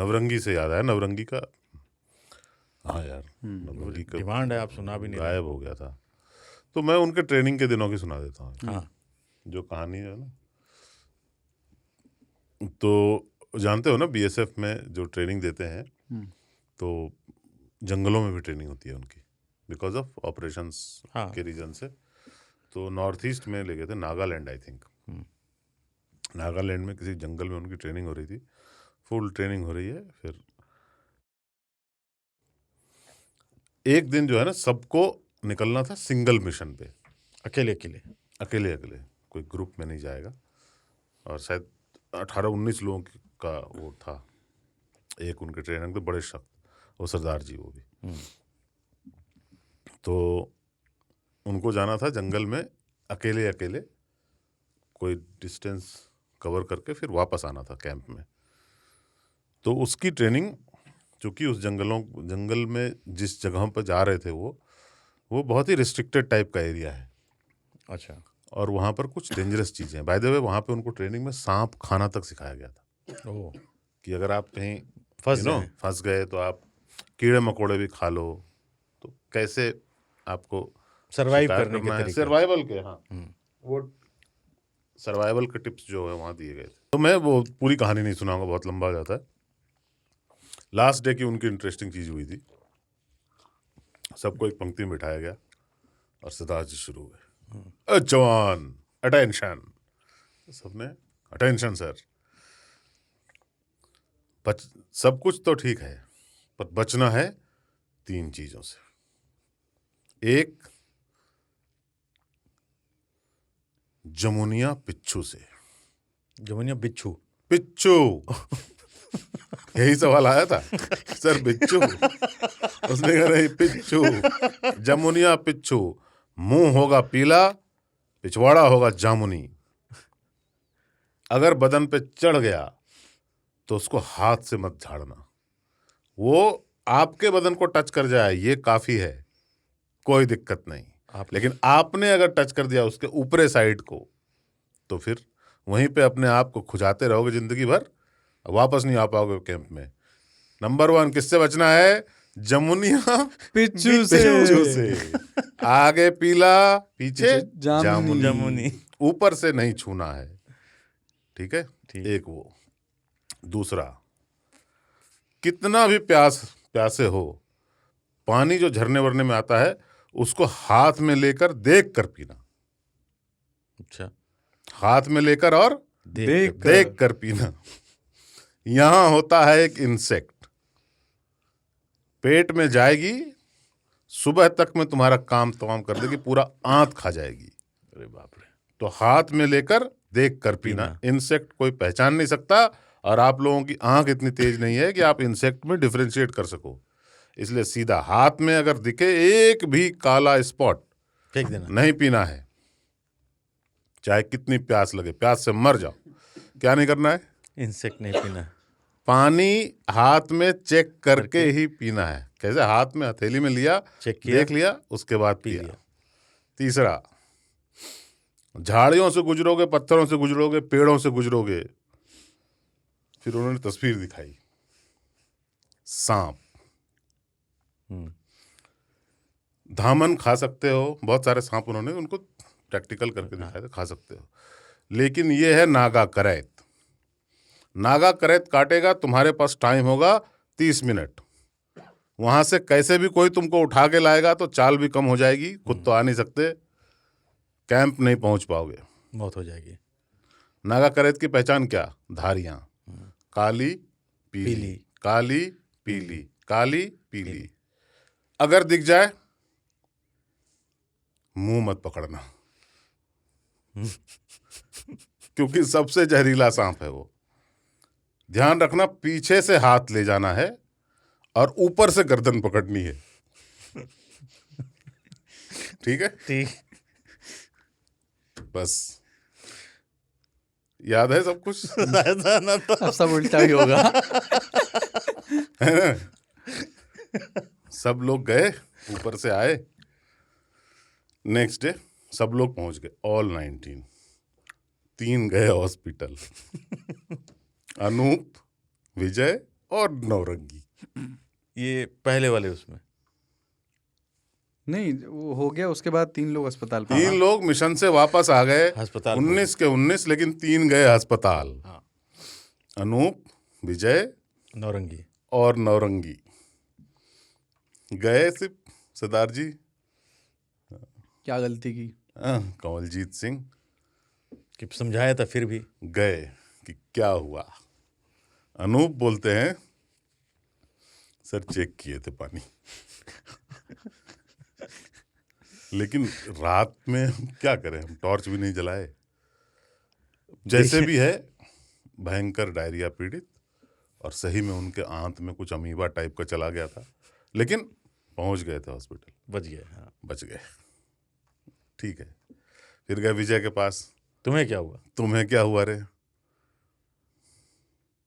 नवरंगी से याद आया, नवरंगी का, हाँ यार, नवरंगी का डिमांड है, आप सुना भी नहीं रहे। गायब हो गया था। तो मैं उनके ट्रेनिंग के दिनों की सुना देता हूँ, हाँ, जो कहानी है ना। तो जानते हो ना, बीएसएफ में जो ट्रेनिंग देते हैं, तो जंगलों में भी ट्रेनिंग होती है उनकी, बिकॉज ऑफ ऑपरेशंस हाँ। के रीजन से। तो नॉर्थ ईस्ट में ले गए थे, नागालैंड आई थिंक। नागालैंड में किसी जंगल में उनकी ट्रेनिंग हो रही थी, फुल ट्रेनिंग हो रही है। फिर एक दिन जो है ना, सबको निकलना था सिंगल मिशन पे, अकेले अकेले। अकेले अकेले, कोई ग्रुप में नहीं जाएगा। और शायद 18-19 लोगों का वो था। एक उनके ट्रेनर थे बड़े सख्त, वो सरदार जी, वो भी। तो उनको जाना था जंगल में अकेले अकेले, कोई डिस्टेंस कवर करके फिर वापस आना था कैंप में। तो उसकी ट्रेनिंग, चूँकि उस जंगल में जिस जगह पर जा रहे थे वो बहुत ही रिस्ट्रिक्टेड टाइप का एरिया है। अच्छा। और वहाँ पर कुछ डेंजरस चीज़ें हैं। बाय द वे, वहाँ पे उनको ट्रेनिंग में सांप खाना तक सिखाया गया था। ओह, कि अगर आप कहीं जाएं। फंस गए तो आप कीड़े मकोड़े भी खा लो, तो कैसे आपको सर्वाइव शिकार करने के करना है, तरीके। सर्वाइवल के, हाँ, वो सर्वाइवल के टिप्स जो है वहाँ दिए गए थे। तो मैं वो पूरी कहानी नहीं सुनाऊंगा, बहुत लंबा हो जाता है। लास्ट डे की उनकी इंटरेस्टिंग चीज़ हुई थी। सबको एक पंक्ति में बिठाया गया और सरदार जी शुरू हुए, जवान अटेंशन। सबने अटेंशन सर। सब कुछ तो ठीक है, पर बचना है 3 चीजों से। एक, जमुनिया पिच्छू से। जमुनिया बिच्छू। पिच्छू यही सवाल आया था सर, बिच्छू। उसने कहा नहीं, पिच्छू, जमुनिया पिच्छू। मुंह होगा पीला, पिछवाड़ा होगा जामुनी। अगर बदन पे चढ़ गया तो उसको हाथ से मत झाड़ना। वो आपके बदन को टच कर जाए ये काफी है, कोई दिक्कत नहीं। लेकिन आपने अगर टच कर दिया उसके ऊपरे साइड को, तो फिर वहीं पे अपने आप को खुजाते रहोगे जिंदगी भर, वापस नहीं आ पाओगे कैंप में। नंबर 1 किससे बचना है? जमुनिया पिच्छू से। आगे पीला, पीछे जामुनी। जामुनी। ऊपर से नहीं छूना है, ठीक है? ठीक। एक वो। दूसरा, कितना भी प्यासे हो, पानी जो झरने वरने में आता है उसको हाथ में लेकर देख कर पीना। अच्छा। हाथ में लेकर और देख कर पीना। यहां होता है एक इंसेक्ट, पेट में जाएगी, सुबह तक में तुम्हारा काम तमाम कर देगी, पूरा आंत खा जाएगी। अरे बाप रे। तो हाथ में लेकर देख कर पीना। इंसेक्ट कोई पहचान नहीं सकता, और आप लोगों की आंख इतनी तेज नहीं है कि आप इंसेक्ट में डिफरेंशिएट कर सको। इसलिए सीधा हाथ में अगर दिखे एक भी काला स्पॉट, फेंक देना, नहीं पीना है, चाहे कितनी प्यास लगे, प्यास से मर जाओ। क्या नहीं करना है? इंसेक्ट नहीं पीना। पानी हाथ में चेक करके ही पीना है। कैसे? हाथ में हथेली में लिया, चेक किया, देख लिया, उसके बाद पी लिया। तीसरा, झाड़ियों से गुजरोगे, पत्थरों से गुजरोगे, पेड़ों से गुजरोगे, फिर उन्होंने तस्वीर दिखाई, सांप। धामन खा सकते हो, बहुत सारे सांप उन्होंने उनको प्रैक्टिकल करके दिखाया था, खा सकते हो। लेकिन ये है नागा करैत। नागा करैत काटेगा, तुम्हारे पास टाइम होगा 30 मिनट। वहां से कैसे भी कोई तुमको उठा के लाएगा तो चाल भी कम हो जाएगी, खुद तो आ नहीं सकते, कैंप नहीं पहुंच पाओगे, मौत हो जाएगी। नागा करैत की पहचान क्या? धारियां, काली पीली, काली पीली, काली पीली। अगर दिख जाए मुंह मत पकड़ना क्योंकि सबसे जहरीला सांप है वो। ध्यान रखना, पीछे से हाथ ले जाना है और ऊपर से गर्दन पकड़नी है। ठीक है? ठीक। बस याद है सब कुछ? ना तो अब सब उल्टा ही होगा। है ना? सब लोग गए, ऊपर से आए। नेक्स्ट डे सब लोग पहुंच गए, ऑल 19। 3 गए हॉस्पिटल, अनूप, विजय और नौरंगी। ये पहले वाले उसमें नहीं, वो हो गया। उसके बाद 3 लोग अस्पताल में। 3 लोग मिशन से वापस आ गए, अस्पताल 19 के 19, लेकिन 3 गए अस्पताल। हाँ। अनूप, विजय नौरंगी। और नौरंगी गए सिर्फ सरदार जी, क्या गलती की? कंवलजीत सिंह कि समझाया था फिर भी गए कि क्या हुआ। अनूप बोलते हैं सर चेक किए थे पानी लेकिन रात में हम क्या करें, हम टॉर्च भी नहीं जलाए। जैसे भी है, भयंकर डायरिया पीड़ित, और सही में उनके आंत में कुछ अमीबा टाइप का चला गया था, लेकिन पहुंच गए थे हॉस्पिटल, बच गए। हाँ। बच गए। ठीक है, फिर गए विजय के पास। तुम्हें क्या हुआ? तुम्हें क्या हुआ रे?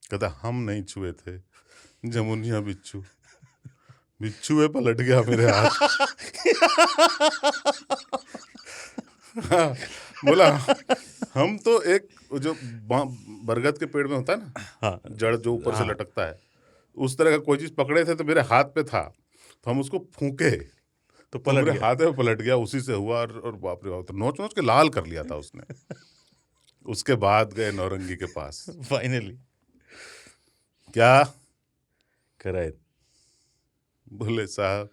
कहता हम नहीं छुए थे, जमुनिया बिच्छू, बिच्छू पलट गया मेरे हाथ। हाँ, बोला हम तो एक जो बरगद के पेड़ में होता है ना, हाँ। जड़ जो ऊपर से लटकता है, उस तरह का कोई चीज पकड़े थे तो मेरे हाथ पे था, तो हम उसको फूके तो पलट पलट मेरे गया। हाथ में पलट गया। उसी से हुआ, और बाप रे बाप, तो नोच नोच के लाल कर लिया था उसने। उसके बाद गए नौरंगी के पास। फाइनली क्या कराए? बोले साहब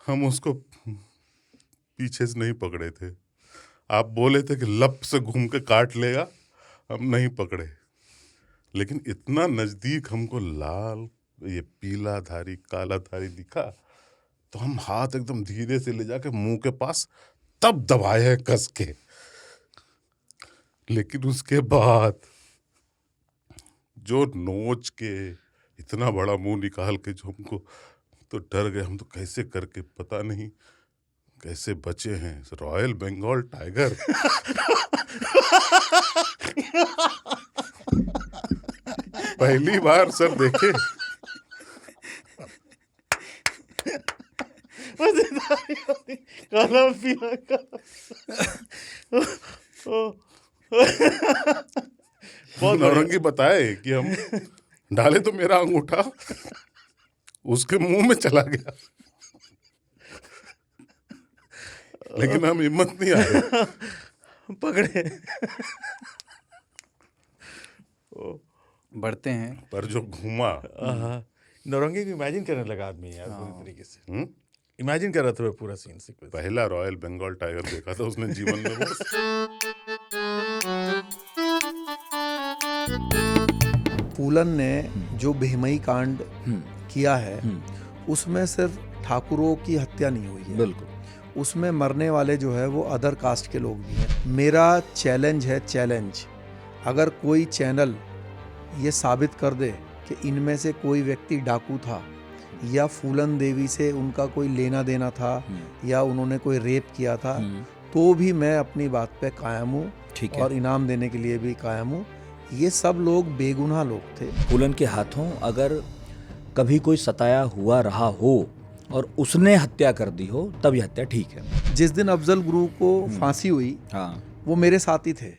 हम उसको पीछे से नहीं पकड़े थे, आप बोले थे कि लप से घूम के काट लेगा, हम नहीं पकड़े, लेकिन इतना नजदीक हमको लाल, ये पीला धारी काला धारी दिखा, तो हम हाथ एकदम धीरे से ले जाके मुंह के पास तब दबाए हैं कस के। लेकिन उसके बाद जो नोच के इतना बड़ा मुंह निकाल के जो हमको, तो डर गए हम, तो कैसे करके पता नहीं कैसे बचे हैं। रॉयल बंगाल टाइगर पहली बार सर देखे। काला पीला नौरंगी बताए कि हम डाले तो मेरा अंगूठा उसके मुंह में चला गया, लेकिन हम हिम्मत नहीं आए पकड़े। बढ़ते हैं। पर जो घूमा, नौरंगी को इमेजिन करने लगा आदमी यार पूरी तरीके से। इमेजिन कर रहा था पूरा सीन सीक्वेंस। पहला रॉयल बंगाल टाइगर देखा था उसने जीवन में बस। फूलन ने जो बेहमई कांड किया है, उसमें सिर्फ ठाकुरों की हत्या नहीं हुई है, बिल्कुल उसमें मरने वाले जो है वो अदर कास्ट के लोग भी हैं। मेरा चैलेंज है, चैलेंज, अगर कोई चैनल ये साबित कर दे कि इनमें से कोई व्यक्ति डाकू था या फूलन देवी से उनका कोई लेना देना था या उन्होंने कोई रेप किया था, तो भी मैं अपनी बात पे कायम हूँ और इनाम देने के लिए भी कायम हूँ। ये सब लोग बेगुनाह लोग थे। फूलन के हाथों अगर कभी कोई सताया हुआ रहा हो और उसने हत्या कर दी हो, तब यह हत्या ठीक है। जिस दिन अफजल गुरु को फांसी हुई, हाँ, वो मेरे साथी थे।